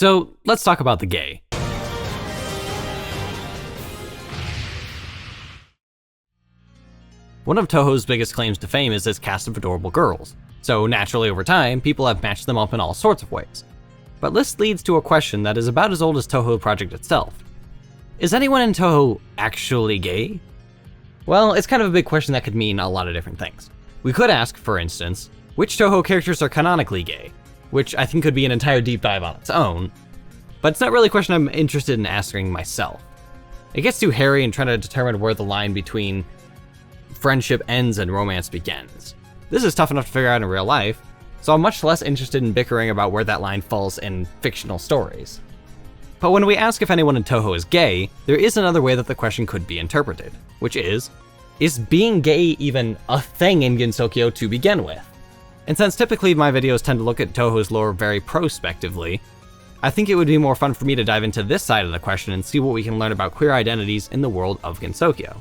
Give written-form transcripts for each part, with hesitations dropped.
So let's talk about the gay. One of Touhou's biggest claims to fame is its cast of adorable girls, so naturally over time, people have matched them up in all sorts of ways. But this leads to a question that is about as old as Touhou project itself. Is anyone in Touhou actually gay? Well, it's kind of a big question that could mean a lot of different things. We could ask, for instance, which Touhou characters are canonically gay, which I think could be an entire deep dive on its own, but it's not really a question I'm interested in asking myself. It gets too hairy in trying to determine where the line between friendship ends and romance begins. This is tough enough to figure out in real life, so I'm much less interested in bickering about where that line falls in fictional stories. But when we ask if anyone in Touhou is gay, there is another way that the question could be interpreted, which is being gay even a thing in Gensokyo to begin with? And since typically my videos tend to look at Touhou's lore very prospectively, I think it would be more fun for me to dive into this side of the question and see what we can learn about queer identities in the world of Gensokyo.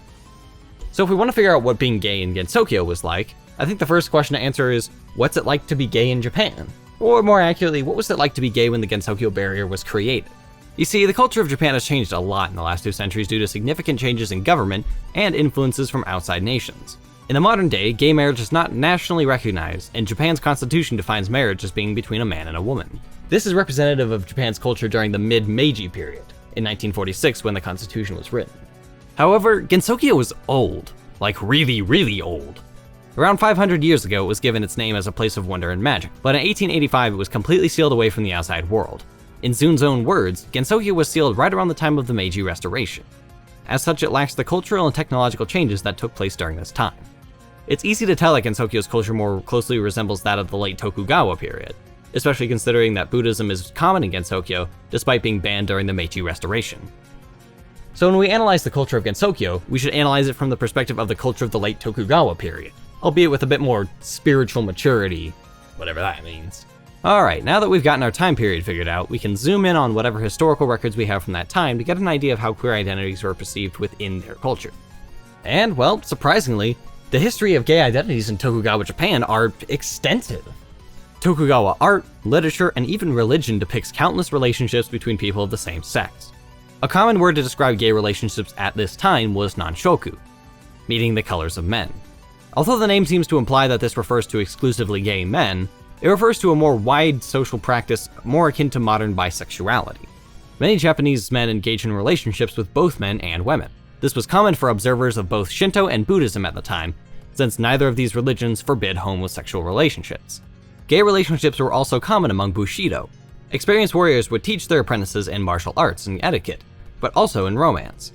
So if we want to figure out what being gay in Gensokyo was like, I think the first question to answer is, what's it like to be gay in Japan? Or more accurately, what was it like to be gay when the Gensokyo barrier was created? You see, the culture of Japan has changed a lot in the last 2 centuries due to significant changes in government and influences from outside nations. In the modern day, gay marriage is not nationally recognized, and Japan's constitution defines marriage as being between a man and a woman. This is representative of Japan's culture during the mid-Meiji period, in 1946 when the constitution was written. However, Gensokyo was old, like really, really old. Around 500 years ago, it was given its name as a place of wonder and magic, but in 1885 it was completely sealed away from the outside world. In Zun's own words, Gensokyo was sealed right around the time of the Meiji Restoration. As such, it lacks the cultural and technological changes that took place during this time. It's easy to tell that Gensokyo's culture more closely resembles that of the late Tokugawa period, especially considering that Buddhism is common in Gensokyo, despite being banned during the Meiji Restoration. So when we analyze the culture of Gensokyo, we should analyze it from the perspective of the culture of the late Tokugawa period, albeit with a bit more spiritual maturity, whatever that means. Alright, now that we've gotten our time period figured out, we can zoom in on whatever historical records we have from that time to get an idea of how queer identities were perceived within their culture. And, well, surprisingly, the history of gay identities in Tokugawa Japan are extensive. Tokugawa art, literature, and even religion depicts countless relationships between people of the same sex. A common word to describe gay relationships at this time was nanshoku, meaning the colors of men. Although the name seems to imply that this refers to exclusively gay men, it refers to a more wide social practice more akin to modern bisexuality. Many Japanese men engage in relationships with both men and women. This was common for observers of both Shinto and Buddhism at the time, since neither of these religions forbid homosexual relationships. Gay relationships were also common among Bushido. Experienced warriors would teach their apprentices in martial arts and etiquette, but also in romance.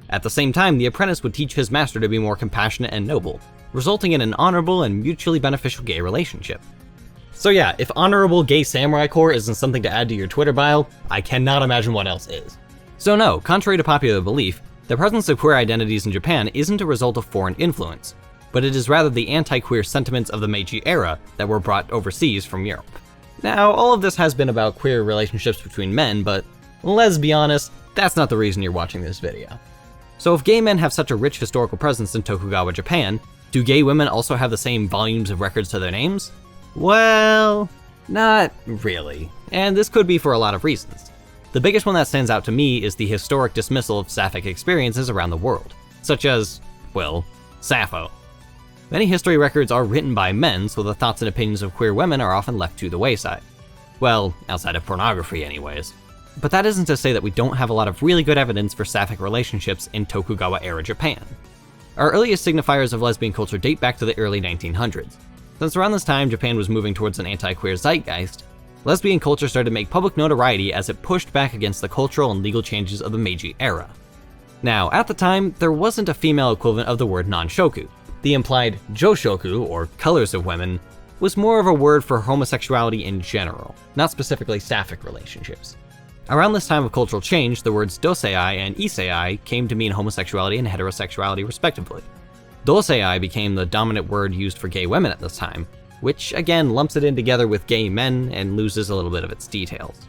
At the same time, the apprentice would teach his master to be more compassionate and noble, resulting in an honorable and mutually beneficial gay relationship. So yeah, if honorable gay samurai corps isn't something to add to your Twitter bio, I cannot imagine what else is. So no, contrary to popular belief, the presence of queer identities in Japan isn't a result of foreign influence, but it is rather the anti-queer sentiments of the Meiji era that were brought overseas from Europe. Now, all of this has been about queer relationships between men, but let's be honest, that's not the reason you're watching this video. So if gay men have such a rich historical presence in Tokugawa Japan, do gay women also have the same volumes of records to their names? Well, not really, and this could be for a lot of reasons. The biggest one that stands out to me is the historic dismissal of sapphic experiences around the world, such as, well, Sappho. Many history records are written by men, so the thoughts and opinions of queer women are often left to the wayside. Well, outside of pornography anyways. But that isn't to say that we don't have a lot of really good evidence for sapphic relationships in Tokugawa-era Japan. Our earliest signifiers of lesbian culture date back to the early 1900s. Since around this time Japan was moving towards an anti-queer zeitgeist, lesbian culture started to make public notoriety as it pushed back against the cultural and legal changes of the Meiji era. Now, at the time, there wasn't a female equivalent of the word nanshoku. The implied joshoku, or colors of women, was more of a word for homosexuality in general, not specifically sapphic relationships. Around this time of cultural change, the words dosei and isei came to mean homosexuality and heterosexuality respectively. Dosei became the dominant word used for gay women at this time, which again lumps it in together with gay men and loses a little bit of its details.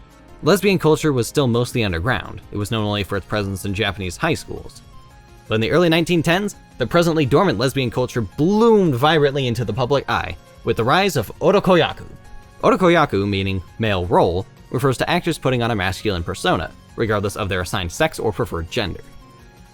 Lesbian culture was still mostly underground. It was known only for its presence in Japanese high schools. But in the early 1910s, the presently dormant lesbian culture bloomed vibrantly into the public eye with the rise of orokoyaku. Orokoyaku, meaning male role, refers to actors putting on a masculine persona, regardless of their assigned sex or preferred gender.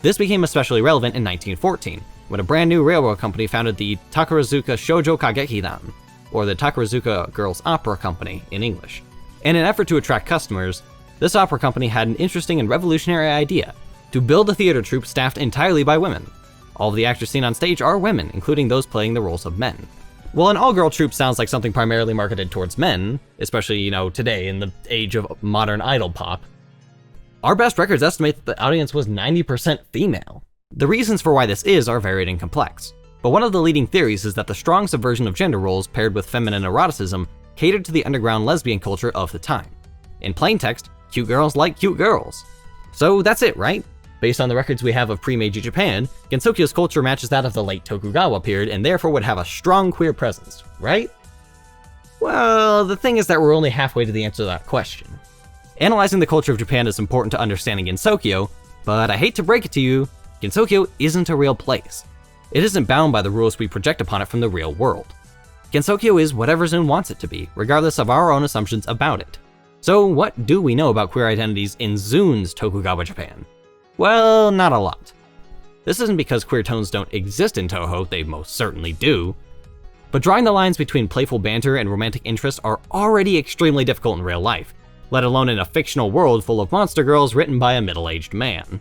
This became especially relevant in 1914, when a brand new railroad company founded the Takarazuka Shoujo Kagekidan, or the Takarazuka Girls Opera Company in English. In an effort to attract customers, this opera company had an interesting and revolutionary idea: to build a theater troupe staffed entirely by women. All of the actors seen on stage are women, including those playing the roles of men. While an all-girl troupe sounds like something primarily marketed towards men, especially, today in the age of modern idol pop, our best records estimate that the audience was 90% female. The reasons for why this is are varied and complex, but one of the leading theories is that the strong subversion of gender roles paired with feminine eroticism catered to the underground lesbian culture of the time. In plain text, cute girls like cute girls. So that's it, right? Based on the records we have of pre-Meiji Japan, Gensokyo's culture matches that of the late Tokugawa period and therefore would have a strong queer presence, right? Well, the thing is that we're only halfway to the answer to that question. Analyzing the culture of Japan is important to understanding Gensokyo, but I hate to break it to you, Gensokyo isn't a real place. It isn't bound by the rules we project upon it from the real world. Gensokyo is whatever ZUN wants it to be, regardless of our own assumptions about it. So what do we know about queer identities in ZUN's Tokugawa Japan? Well, not a lot. This isn't because queer tones don't exist in Touhou, they most certainly do, but drawing the lines between playful banter and romantic interest are already extremely difficult in real life, let alone in a fictional world full of monster girls written by a middle-aged man.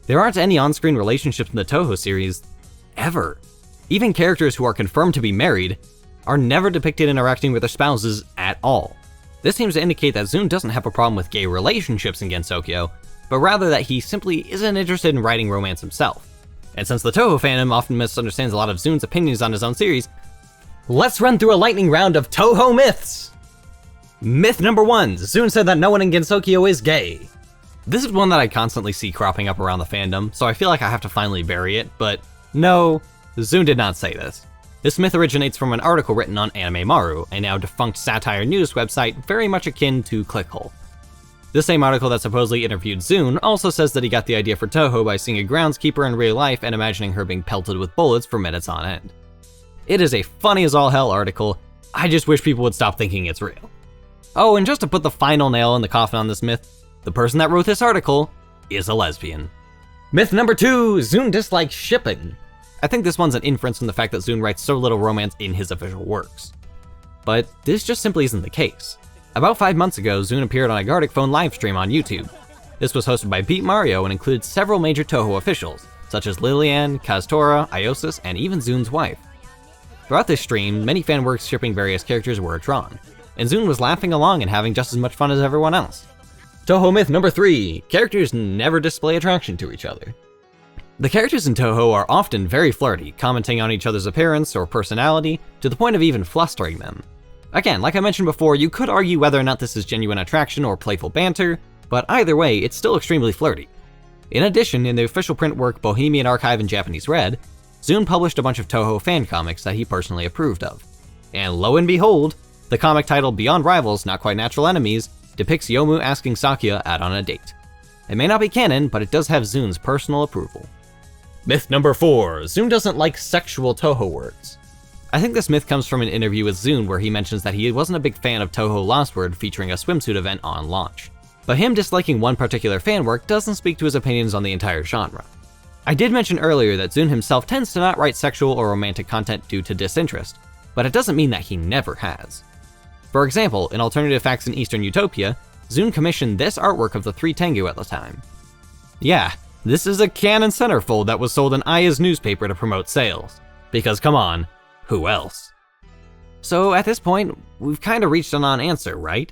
There aren't any on-screen relationships in the Touhou series, ever. Even characters who are confirmed to be married are never depicted interacting with their spouses at all. This seems to indicate that ZUN doesn't have a problem with gay relationships in Gensokyo, but rather that he simply isn't interested in writing romance himself. And since the Touhou fandom often misunderstands a lot of ZUN's opinions on his own series, let's run through a lightning round of Touhou myths! Myth number 1, ZUN said that no one in Gensokyo is gay. This is one that I constantly see cropping up around the fandom, so I feel like I have to finally bury it, but no, ZUN did not say this. This myth originates from an article written on Anime Maru, a now defunct satire news website very much akin to Clickhole. This same article that supposedly interviewed ZUN also says that he got the idea for Touhou by seeing a groundskeeper in real life and imagining her being pelted with bullets for minutes on end. It is a funny as all hell article, I just wish people would stop thinking it's real. Oh, and just to put the final nail in the coffin on this myth, the person that wrote this article is a lesbian. Myth number 2, ZUN dislikes shipping. I think this one's an inference from the fact that ZUN writes so little romance in his official works. But this just simply isn't the case. About 5 months ago, ZUN appeared on a Gartic Phone livestream on YouTube. This was hosted by Beat Mario and included several major Touhou officials, such as Lilian, Kazutora, Iosis, and even ZUN's wife. Throughout this stream, many fan works shipping various characters were drawn, and ZUN was laughing along and having just as much fun as everyone else. Touhou myth number 3, characters never display attraction to each other. The characters in Touhou are often very flirty, commenting on each other's appearance or personality, to the point of even flustering them. Again, like I mentioned before, you could argue whether or not this is genuine attraction or playful banter, but either way, it's still extremely flirty. In addition, in the official print work Bohemian Archive in Japanese Red, ZUN published a bunch of Touhou fan comics that he personally approved of. And lo and behold, the comic titled Beyond Rivals, Not Quite Natural Enemies depicts Yomu asking Sakuya out on a date. It may not be canon, but it does have ZUN's personal approval. Myth number 4, ZUN doesn't like sexual Touhou words. I think this myth comes from an interview with ZUN where he mentions that he wasn't a big fan of Touhou Lost Word featuring a swimsuit event on launch. But him disliking one particular fan work doesn't speak to his opinions on the entire genre. I did mention earlier that ZUN himself tends to not write sexual or romantic content due to disinterest, but it doesn't mean that he never has. For example, in Alternative Facts in Eastern Utopia, ZUN commissioned this artwork of the Three Tengu at the time. Yeah, this is a canon centerfold that was sold in Aya's newspaper to promote sales. Because come on, who else? So at this point, we've kind of reached a non-answer, right?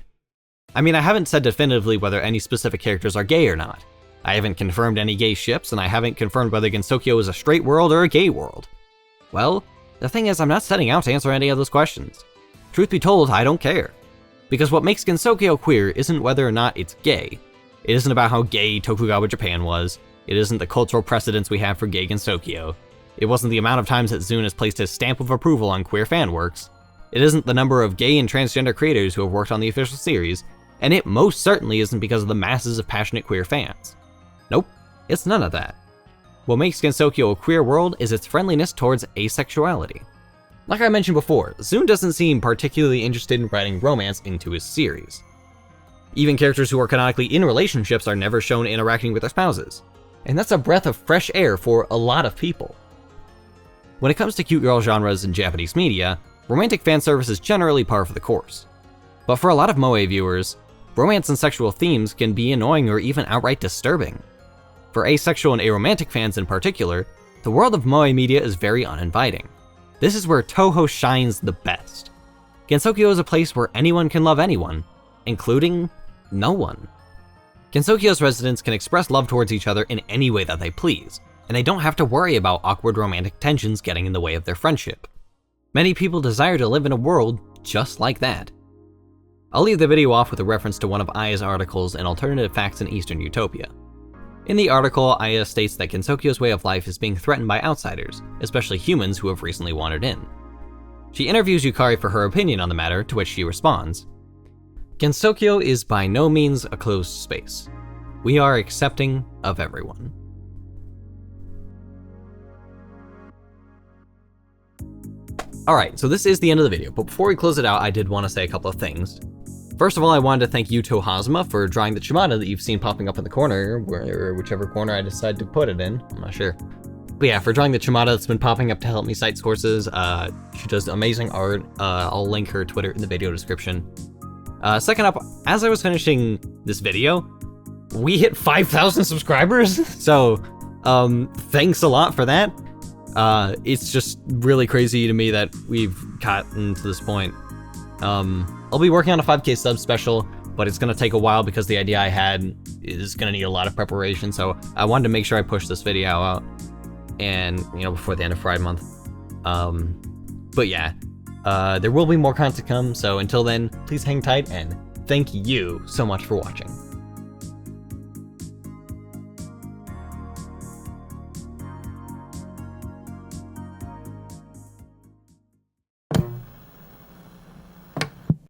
I mean, I haven't said definitively whether any specific characters are gay or not. I haven't confirmed any gay ships, and I haven't confirmed whether Gensokyo is a straight world or a gay world. Well, the thing is, I'm not setting out to answer any of those questions. Truth be told, I don't care. Because what makes Gensokyo queer isn't whether or not it's gay. It isn't about how gay Tokugawa Japan was. It isn't the cultural precedents we have for gay Gensokyo. It wasn't the amount of times that ZUN has placed his stamp of approval on queer fan works. It isn't the number of gay and transgender creators who have worked on the official series, and it most certainly isn't because of the masses of passionate queer fans. Nope, it's none of that. What makes Gensokyo a queer world is its friendliness towards asexuality. Like I mentioned before, ZUN doesn't seem particularly interested in writing romance into his series. Even characters who are canonically in relationships are never shown interacting with their spouses. And that's a breath of fresh air for a lot of people. When it comes to cute girl genres in Japanese media, romantic fan service is generally par for the course. But for a lot of moe viewers, romance and sexual themes can be annoying or even outright disturbing. For asexual and aromantic fans in particular, the world of moe media is very uninviting. This is where Touhou shines the best. Gensokyo is a place where anyone can love anyone, including no one. Gensokyo's residents can express love towards each other in any way that they please, and they don't have to worry about awkward romantic tensions getting in the way of their friendship. Many people desire to live in a world just like that. I'll leave the video off with a reference to one of Aya's articles in Alternative Facts in Eastern Utopia. In the article, Aya states that Gensokyo's way of life is being threatened by outsiders, especially humans who have recently wandered in. She interviews Yukari for her opinion on the matter, to which she responds, "Gensokyo is by no means a closed space. We are accepting of everyone." Alright, so this is the end of the video, but before we close it out, I did want to say a couple of things. First of all, I wanted to thank Yuto Hazuma for drawing the Chimata that you've seen popping up in the corner, whichever corner I decide to put it in, I'm not sure. But yeah, for drawing the Chimata that's been popping up to help me cite sources, she does amazing art. I'll link her Twitter in the video description. Second up, as I was finishing this video, we hit 5,000 subscribers, so thanks a lot for that. It's just really crazy to me that we've gotten to this point. I'll be working on a 5K sub special, but it's gonna take a while because the idea I had is gonna need a lot of preparation, so I wanted to make sure I push this video out, and, you know, before the end of Pride Month. But yeah, there will be more content to come, so until then, please hang tight, and thank you so much for watching.